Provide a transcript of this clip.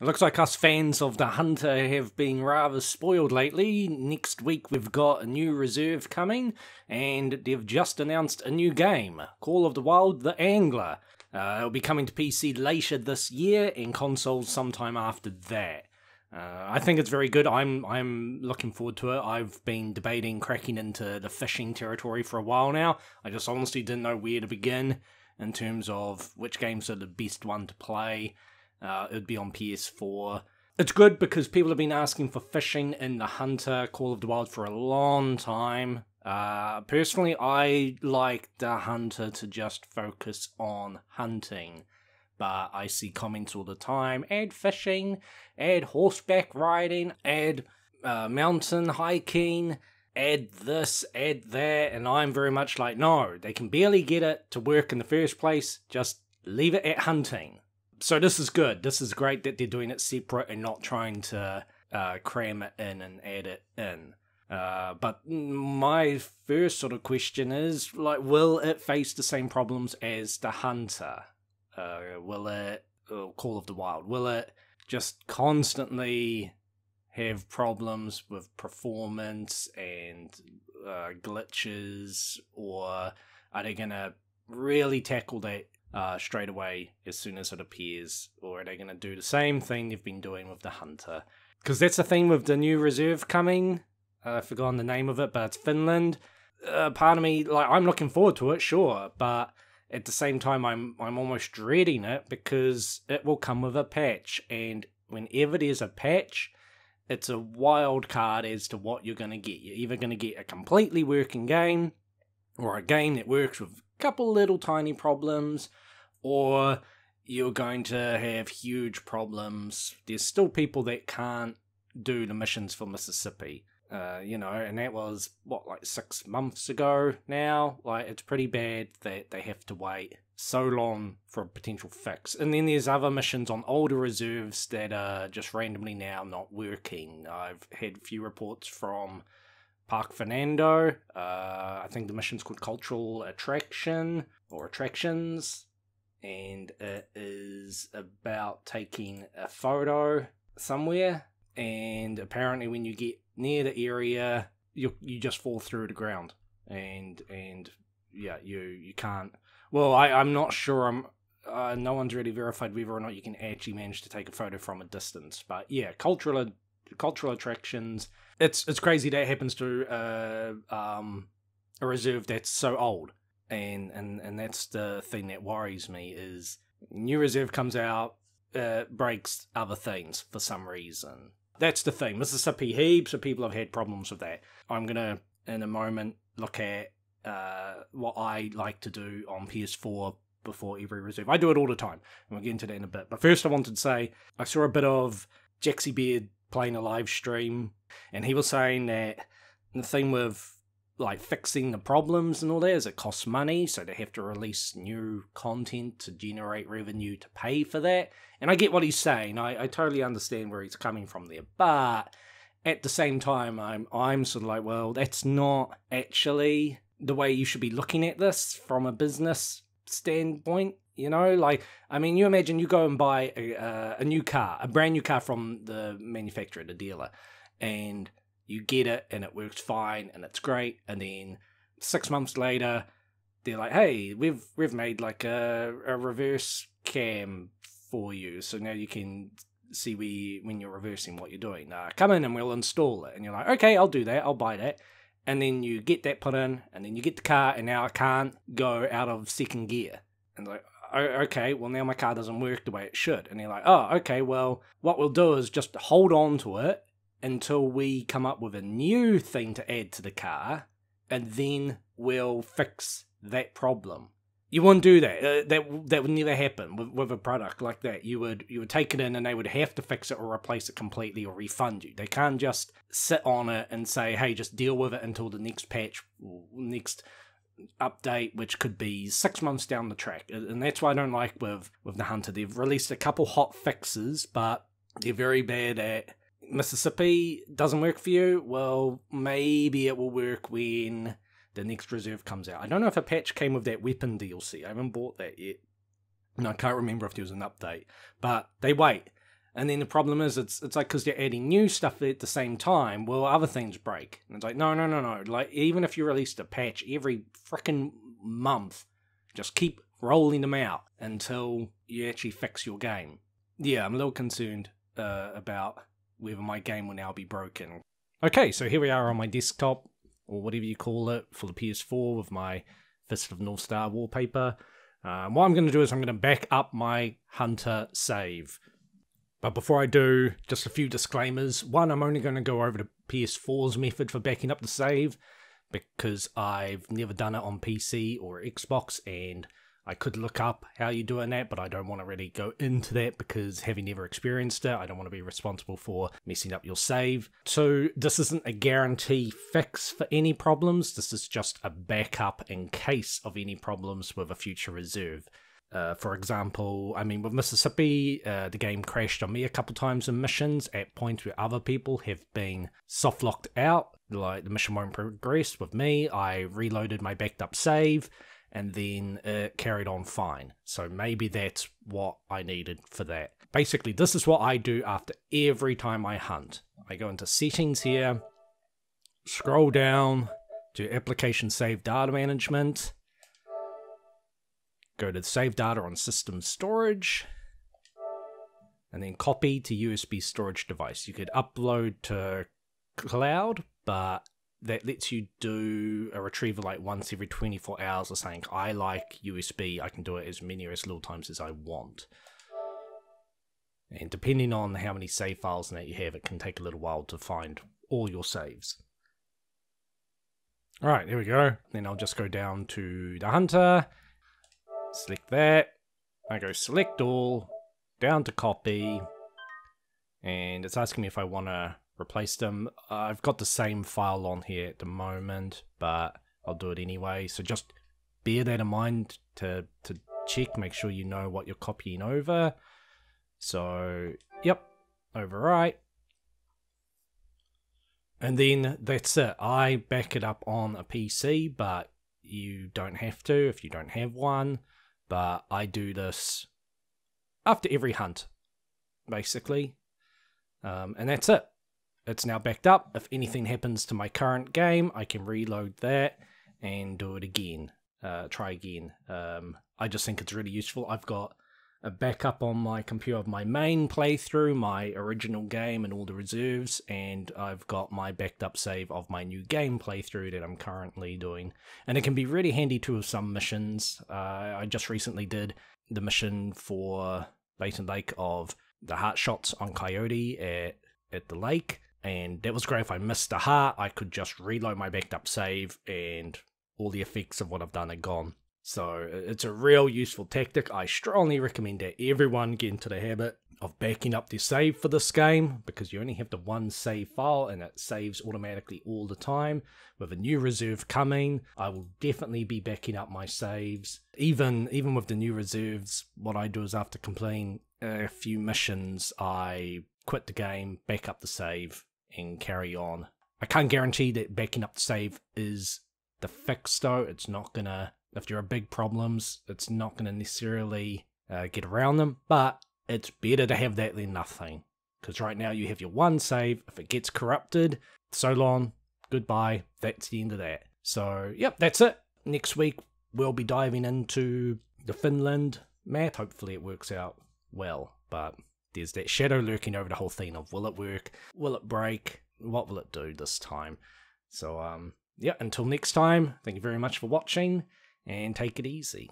It looks like us fans of the Hunter have been rather spoiled lately. Next week we've got a new reserve coming, and they've just announced a new game, Call of the Wild: The Angler. It'll be coming to PC later this year, and consoles sometime after that. I think it's very good. I'm looking forward to it. I've been debating cracking into the fishing territory for a while now. I just honestly didn't know where to begin in terms of which games are the best one to play. It would be on PS4. It's good because people have been asking for fishing in the Hunter Call of the Wild for a long time. Personally, I like the Hunter to just focus on hunting. But I see comments all the time, add fishing, add horseback riding, add mountain hiking, add this, add that, and I'm very much like, no, they can barely get it to work in the first place, just leave it at hunting. So this is good. This is great that they're doing it separate and not trying to cram it in and add it in. But my first sort of question is, like, will it face the same problems as the Hunter? Will it, Call of the Wild, will it just constantly have problems with performance and glitches, or are they going to really tackle that straight away as soon as it appears, or are they going to do the same thing they've been doing with the Hunter? Because that's the thing with the new reserve coming. I've forgotten the name of it, but it's Finland. Part of me, like, I'm looking forward to it, sure, but at the same time, I'm almost dreading it because it will come with a patch, and whenever there's a patch, it's a wild card as to what you're going to get. You're either going to get a completely working game, or a game that works with a couple little tiny problems, or you're going to have huge problems. There's still people that can't do the missions for Mississippi. And that was, like 6 months ago now? Like, it's pretty bad that they have to wait so long for a potential fix. And then there's other missions on older reserves that are just randomly now not working. I've had a few reports from Park Fernando. I think the mission's called Cultural Attraction, or Attractions. And it is about taking a photo somewhere. And apparently when you get near the area, you just fall through the ground, and yeah, you can't. Well, I'm not sure. No one's really verified whether or not you can actually manage to take a photo from a distance. But yeah, cultural attractions. It's crazy that happens to a reserve that's so old, and that's the thing that worries me is new reserve comes out, breaks other things for some reason. That's the thing. Mississippi, heaps of people have had problems with that. I'm going to, in a moment, look at what I like to do on PS4 before every reserve. I do it all the time, and we'll get into that in a bit. But first I wanted to say, I saw a bit of Jaxie Beard playing a live stream, and he was saying that the thing with like fixing the problems and all that is it costs money, so they have to release new content to generate revenue to pay for that. And I get what he's saying. I totally understand where he's coming from there. But at the same time, I'm sort of like, well, that's not actually the way you should be looking at this from a business standpoint. You know, like, I mean, you imagine you go and buy a new car, a brand new car from the manufacturer, the dealer, and you get it and it works fine and it's great, and then 6 months later they're like, hey, we've made like a reverse cam for you, so now you can see when you're reversing what you're doing. Come in and we'll install it. And you're like, okay, I'll do that, I'll buy that. And then you get that put in, and then you get the car, and now I can't go out of second gear. And like, okay, well now my car doesn't work the way it should. And you're like, oh, okay, well what we'll do is just hold on to it until we come up with a new thing to add to the car, and then we'll fix that problem. You wouldn't do that. That would never happen with a product like that. You would take it in, and they would have to fix it or replace it completely or refund you. They can't just sit on it and say, hey, just deal with it until the next patch, next update, which could be 6 months down the track. And that's why I don't like with the Hunter. They've released a couple hot fixes, but they're very bad at Mississippi doesn't work for you. Well, maybe it will work when the next reserve comes out. I don't know if a patch came with that weapon DLC. I haven't bought that yet. And I can't remember if there was an update. But they wait. And then the problem is, it's like, because you're adding new stuff at the same time, well, other things break. And it's like, no. Like, even if you released a patch every freaking month, just keep rolling them out until you actually fix your game. Yeah, I'm a little concerned about whether my game will now be broken. Okay, so here we are on my desktop, or whatever you call it, for the PS4 with my Fist of North Star wallpaper. What I'm going to do is I'm going to back up my Hunter save. But before I do, just a few disclaimers. One, I'm only going to go over the PS4's method for backing up the save, because I've never done it on PC or Xbox, and I could look up how you do that, but I don't want to really go into that because having never experienced it, I don't want to be responsible for messing up your save. So this isn't a guarantee fix for any problems, this is just a backup in case of any problems with a future reserve. For example, I mean, with Mississippi, the game crashed on me a couple times in missions at points where other people have been soft locked out, like the mission won't progress. With me, I reloaded my backed up save, and then it carried on fine. So maybe that's what I needed for that. Basically, this is what I do after every time I hunt. I go into settings here, scroll down to application save data management, go to save data on system storage, and then copy to USB storage device. You could upload to cloud, but that lets you do a retrieval like once every 24 hours or something. I like USB, I can do it as many or as little times as I want. And depending on how many save files that you have, it can take a little while to find all your saves. Alright, there we go. Then I'll just go down to the Hunter, select that, I go select all, down to copy, and it's asking me if I want to replace them. I've got the same file on here at the moment, but I'll do it anyway. So just bear that in mind to check, make sure you know what you're copying over. So, yep, overwrite. And then that's it. I back it up on a PC, but you don't have to if you don't have one. But I do this after every hunt, basically. And that's it. It's now backed up. If anything happens to my current game, I can reload that and do it again. Try again. I just think it's really useful. I've got a backup on my computer of my main playthrough, my original game and all the reserves, and I've got my backed up save of my new game playthrough that I'm currently doing. And it can be really handy too with some missions. I just recently did the mission for Basin Lake of the heart shots on Coyote at the lake, and that was great. If I missed a heart, I could just reload my backed up save and all the effects of what I've done are gone. So it's a real useful tactic. I strongly recommend that everyone get into the habit of backing up their save for this game, because you only have the one save file and it saves automatically all the time. With a new reserve coming, I will definitely be backing up my saves. Even with the new reserves, what I do is after completing a few missions, I quit the game, back up the save, and carry on. I can't guarantee that backing up the save is the fix though. It's not gonna, if there are big problems, it's not gonna necessarily get around them, but it's better to have that than nothing. Because right now you have your one save. If it gets corrupted, so long, goodbye, that's the end of that. So, yep, that's it. Next week, we'll be diving into the Finland map. Hopefully it works out well, but there's that shadow lurking over the whole thing of, will it work? Will it break? What will it do this time? So, yeah, until next time, thank you very much for watching, and take it easy.